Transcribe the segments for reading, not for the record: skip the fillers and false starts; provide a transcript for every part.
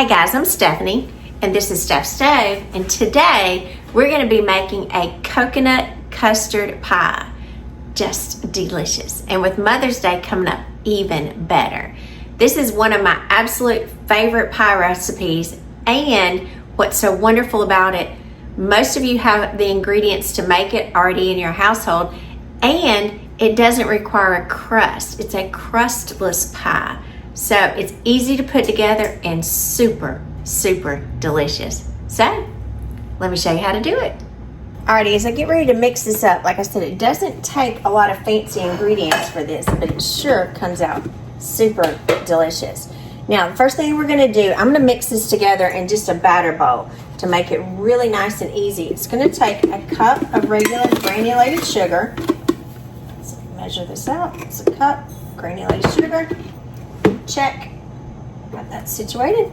Hey guys, I'm Stephanie, and this is Steph's Stove, and today we're going to be making a coconut custard pie. Just delicious, and with Mother's Day coming up, even better. This is one of my absolute favorite pie recipes, and what's so wonderful about it, most of you have the ingredients to make it already in your household, and it doesn't require a crust. It's a crustless pie. So it's easy to put together and super, super delicious. So let me show you how to do it. Alrighty, as I get ready to mix this up, like I said, it doesn't take a lot of fancy ingredients for this, but it sure comes out super delicious. Now, the first thing we're gonna do, I'm gonna mix this together in just a batter bowl to make it really nice and easy. It's gonna take a cup of regular granulated sugar. Let's measure this out. It's a cup granulated sugar. Check. Got that situated.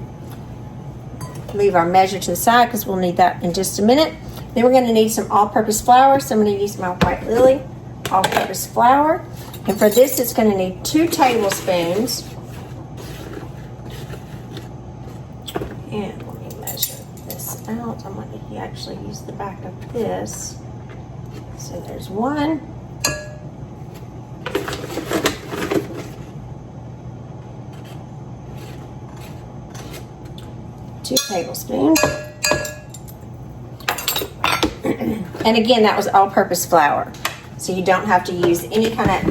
Leave our measure to the side because we'll need that in just a minute. Then we're going to need some all-purpose flour. So I'm going to use my White Lily all-purpose flour. And for this, it's going to need 2 tablespoons. And let me measure this out. I'm going to actually use the back of this. So there's 1. 2 tablespoons. And again, that was all-purpose flour. So you don't have to use any kind of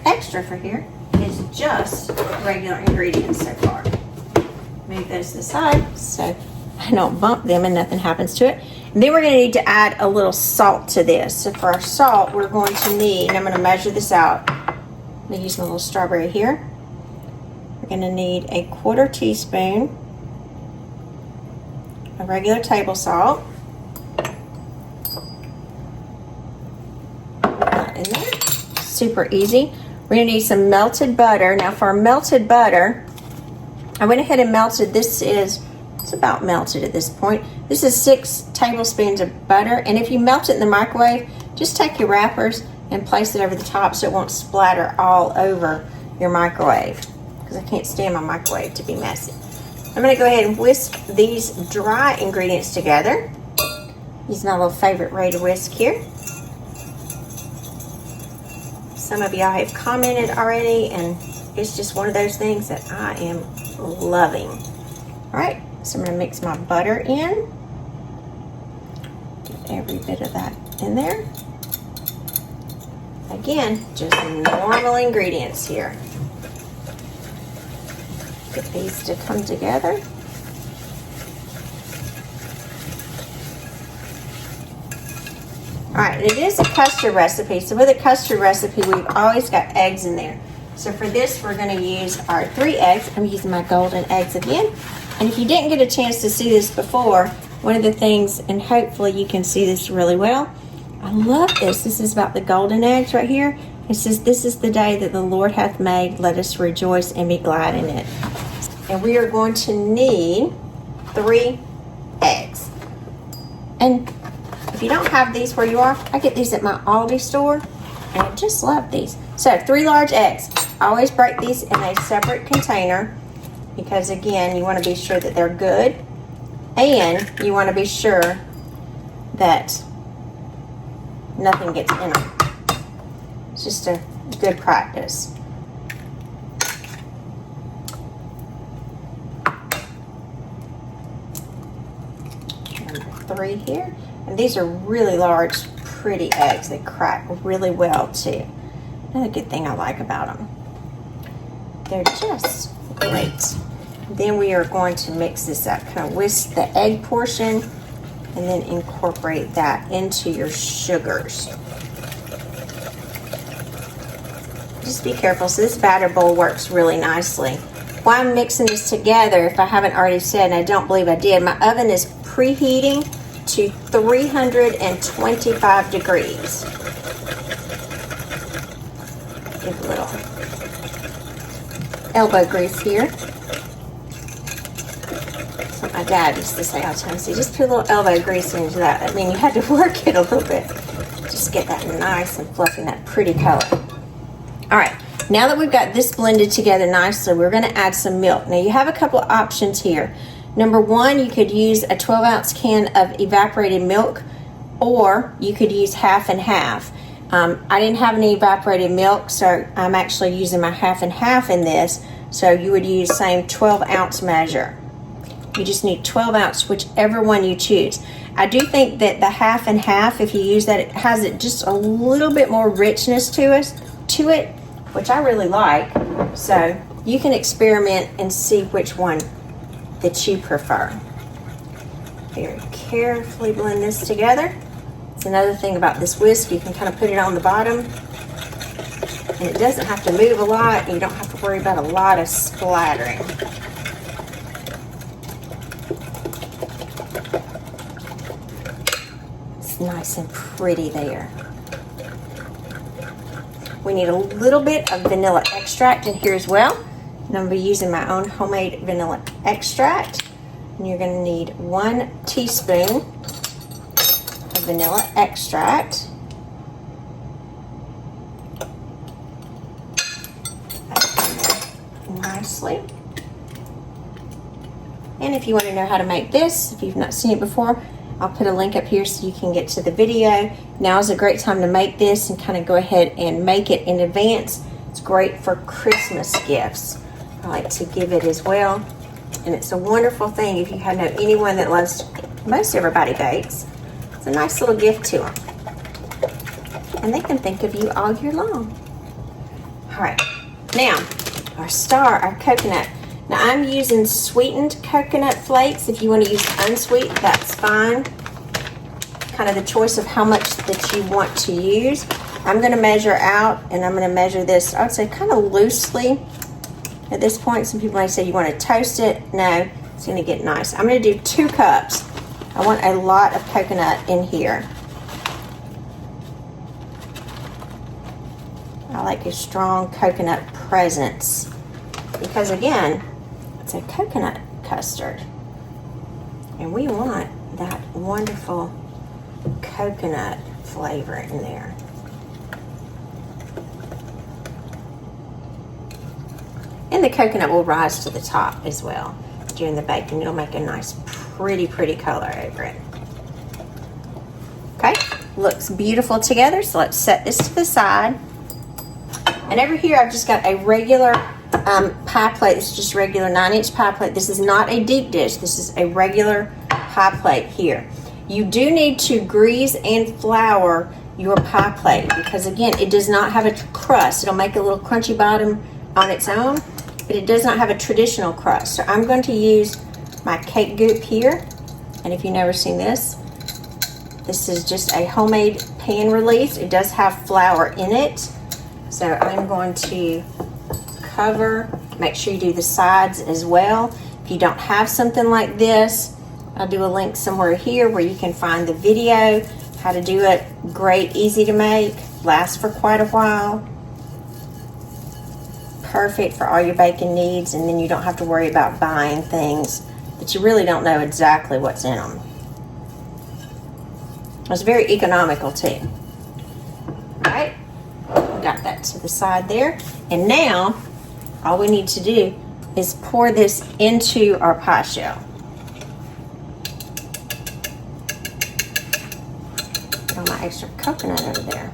extra for here. It's just regular ingredients so far. Move those to the side so I don't bump them and nothing happens to it. And then we're going to need to add a little salt to this. So for our salt, we're going to need, and I'm going to measure this out. I'm going to use my little strawberry here. We're going to need a 1/4 teaspoon of regular table salt. Put that in there. Super easy. We're going to need some melted butter. Now for our melted butter, I went ahead and melted, it's about melted at this point. This is 6 tablespoons of butter, and if you melt it in the microwave, just take your wrappers and place it over the top so it won't splatter all over your microwave, because I can't stand my microwave to be messy. I'm going to go ahead and whisk these dry ingredients together. Use my little favorite Raider whisk here. Some of y'all have commented already, and it's just one of those things that I am loving. All right, so I'm going to mix my butter in. Get every bit of that in there. Again, just normal ingredients here. Get these to come together. All right, it is a custard recipe. So with a custard recipe, we've always got eggs in there. So for this, we're going to use our 3 eggs. I'm using my golden eggs again. And if you didn't get a chance to see this before, one of the things, and hopefully you can see this really well, I love this. This is about the golden eggs right here. It says, "This is the day that the Lord hath made. Let us rejoice and be glad in it." And we are going to need 3 eggs. And if you don't have these where you are, I get these at my Aldi store, and I just love these. So 3 large eggs. Always break these in a separate container, because again, you want to be sure that they're good, and you want to be sure that nothing gets in them. It's just a good practice. Number 3 here. And these are really large, pretty eggs. They crack really well too. Another good thing I like about them. They're just great. Then we are going to mix this up. Kind of whisk the egg portion and then incorporate that into your sugars. Just be careful. So this batter bowl works really nicely. While I'm mixing this together, if I haven't already said, and I don't believe I did, my oven is preheating to 325 degrees. Give a little elbow grease here. That's what my dad used to say all the time. So you just put a little elbow grease into that. I mean, you had to work it a little bit. Just get that nice and fluffy, that pretty color. All right, Now that we've got this blended together nicely, we're going to add some milk. Now you have a couple of options here. Number one, you could use a 12-ounce can of evaporated milk, or you could use half and half. I didn't have any evaporated milk, so I'm actually using my half and half in this. So you would use same 12-ounce measure. You just need 12 ounce, whichever one you choose. I do think that the half and half, if you use that, it has it just a little bit more richness to it, which I really like. So you can experiment and see which one that you prefer. Very carefully blend this together. It's another thing about this whisk, you can kind of put it on the bottom, and it doesn't have to move a lot, and you don't have to worry about a lot of splattering. It's nice and pretty there. We need a little bit of vanilla extract in here as well. And I'm going to be using my own homemade vanilla extract. And you're going to need 1 teaspoon of vanilla extract. Nicely. And if you want to know how to make this, if you've not seen it before, I'll put a link up here so you can get to the video. Now is a great time to make this and kind of go ahead and make it in advance. It's great for Christmas gifts. I like to give it as well. And it's a wonderful thing if you know anyone that loves, most everybody bakes. It's a nice little gift to them. And they can think of you all year long. All right, now our coconut. Now I'm using sweetened coconut flakes. If you want to use unsweetened, that's fine. Kind of the choice of how much that you want to use. I'm going to measure out, and I'm going to measure this, I would say kind of loosely. At this point, some people might say you want to toast it. No, it's going to get nice. I'm going to do 2 cups. I want a lot of coconut in here. I like a strong coconut presence because, again, it's a coconut custard, and we want that wonderful coconut flavor in there. And the coconut will rise to the top as well during the baking. It'll make a nice, pretty color over it. Okay, looks beautiful together, so let's set this to the side. And over here, I've just got a regular pie plate. This is just regular 9-inch pie plate. This is not a deep dish. This is a regular pie plate here. You do need to grease and flour your pie plate because, again, it does not have a crust. It'll make a little crunchy bottom on its own, but it does not have a traditional crust. So I'm going to use my Cake Goop here. And if you've never seen this, this is just a homemade pan release. It does have flour in it. So I'm going to cover, make sure you do the sides as well. If you don't have something like this, I'll do a link somewhere here where you can find the video, how to do it. Great, easy to make, lasts for quite a while. Perfect for all your baking needs, and then you don't have to worry about buying things that you really don't know exactly what's in them. It's very economical too. All right, got that to the side there. And now, all we need to do is pour this into our pie shell. Put my extra coconut over there.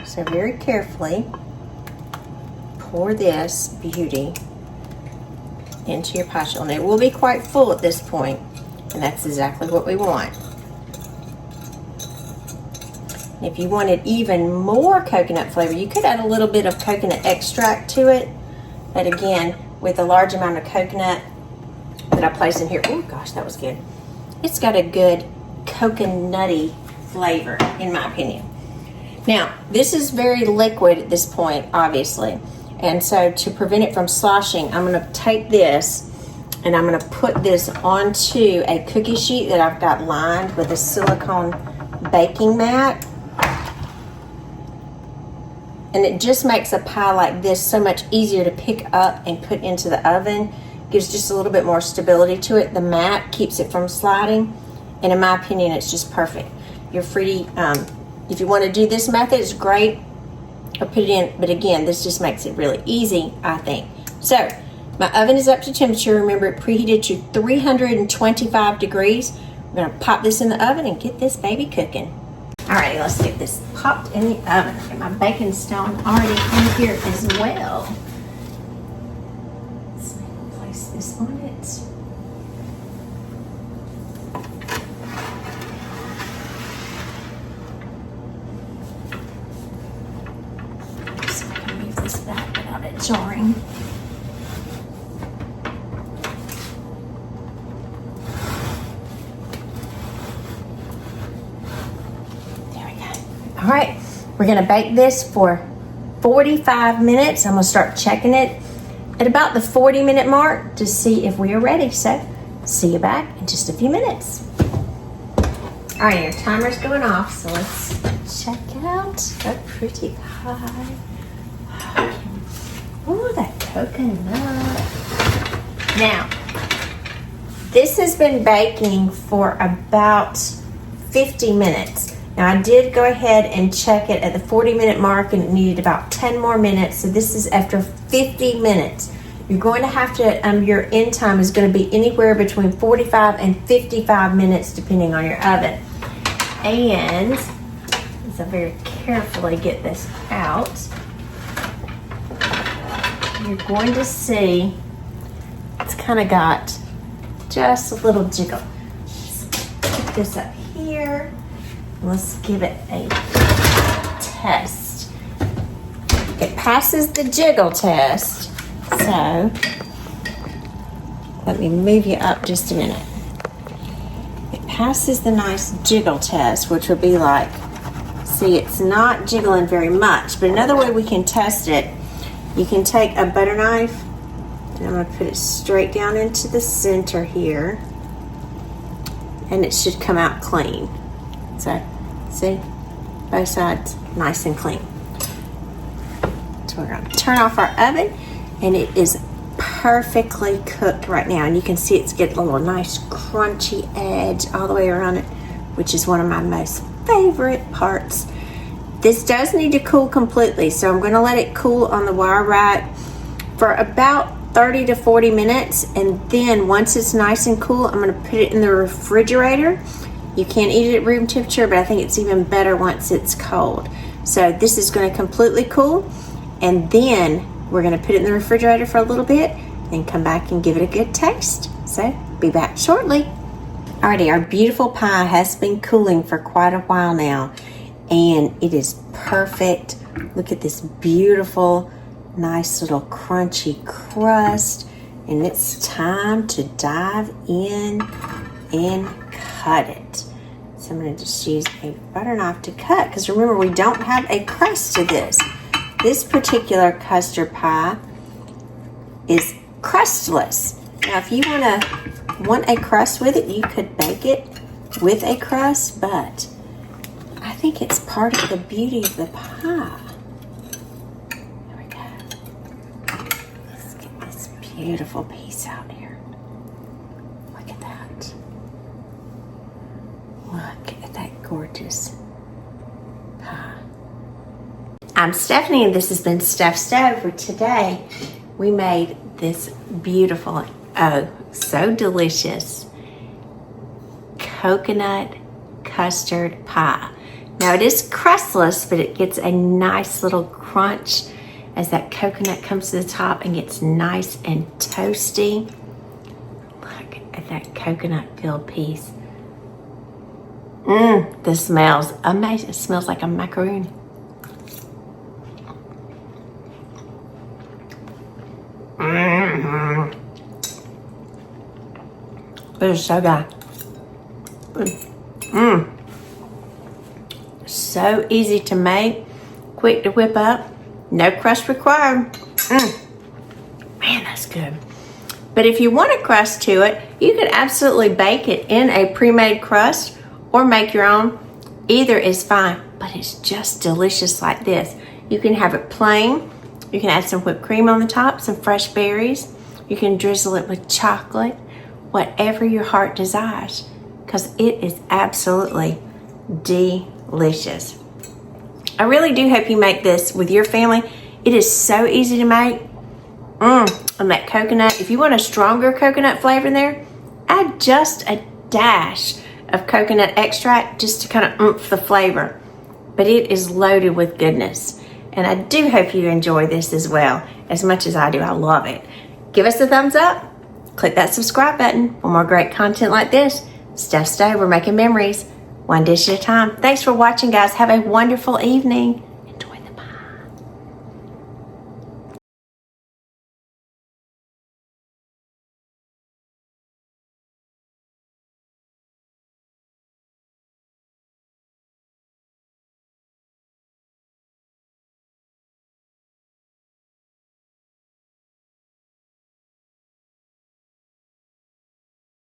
So very carefully, pour this beauty into your pie shell. And it will be quite full at this point, and that's exactly what we want. If you wanted even more coconut flavor, you could add a little bit of coconut extract to it. But again, with a large amount of coconut that I placed in here, oh gosh, that was good. It's got a good coconutty flavor, in my opinion. Now, this is very liquid at this point, obviously. And so to prevent it from sloshing, I'm going to take this and I'm going to put this onto a cookie sheet that I've got lined with a silicone baking mat. And it just makes a pie like this so much easier to pick up and put into the oven. Gives just a little bit more stability to it. The mat keeps it from sliding. And in my opinion, it's just perfect. You're free, if you want to do this method, it's great. or put it in, but again, this just makes it really easy, I think. So, my oven is up to temperature. Remember, it preheated to 325 degrees. We're gonna pop this in the oven and get this baby cooking. Alrighty, let's get this popped in the oven. Get my baking stone already in here as well. Let's place this on it. So I can move this back without it jarring. All right, we're gonna bake this for 45 minutes. I'm gonna start checking it at about the 40-minute mark to see if we are ready. So, see you back in just a few minutes. All right, your timer's going off, so let's check out a pretty pie. Oh, that coconut. Now, this has been baking for about 50 minutes. Now I did go ahead and check it at the 40-minute mark and it needed about 10 more minutes. So this is after 50 minutes. You're going to have to, your end time is going to be anywhere between 45 and 55 minutes depending on your oven. And as I very carefully get this out, you're going to see it's kind of got just a little jiggle. Let's put this up here. Let's give it a test. It passes the jiggle test. So, let me move you up just a minute. It passes the nice jiggle test, which would be like, see, it's not jiggling very much, but another way we can test it, you can take a butter knife, and I'm going to put it straight down into the center here, and it should come out clean. So, see, both sides nice and clean. So we're going to turn off our oven, and it is perfectly cooked right now. And you can see it's getting a little nice crunchy edge all the way around it, which is one of my most favorite parts. This does need to cool completely, so I'm going to let it cool on the wire rack for about 30 to 40 minutes, and then once it's nice and cool, I'm going to put it in the refrigerator. You can eat it at room temperature, but I think it's even better once it's cold. So this is going to completely cool, and then we're going to put it in the refrigerator for a little bit, and come back and give it a good taste. So be back shortly. Alrighty, our beautiful pie has been cooling for quite a while now, and it is perfect. Look at this beautiful, nice little crunchy crust, and it's time to dive in and cut it. So I'm going to just use a butter knife to cut, because remember, we don't have a crust to this. This particular custard pie is crustless. Now, if you want a crust with it, you could bake it with a crust, but I think it's part of the beauty of the pie. There we go. Let's get this beautiful piece out here. Look at that. Look at that gorgeous pie. I'm Stephanie, and this has been Steph Stove, where today we made this beautiful, oh, so delicious coconut custard pie. Now it is crustless, but it gets a nice little crunch as that coconut comes to the top and gets nice and toasty. Look at that coconut filled piece. This smells amazing. It smells like a macaroon. It is so good. So easy to make, quick to whip up, no crust required. Man, that's good. But if you want a crust to it, you could absolutely bake it in a pre-made crust or make your own. Either is fine, but it's just delicious like this. You can have it plain. You can add some whipped cream on the top, some fresh berries. You can drizzle it with chocolate, whatever your heart desires, because it is absolutely delicious. I really do hope you make this with your family. It is so easy to make. And that coconut, if you want a stronger coconut flavor in there, add just a dash of coconut extract just to kind of oomph the flavor. But it is loaded with goodness. And I do hope you enjoy this as well, as much as I do. I love it. Give us a thumbs up. Click that subscribe button for more great content like this. Steph Stove, we're making memories, one dish at a time. Thanks for watching, guys. Have a wonderful evening.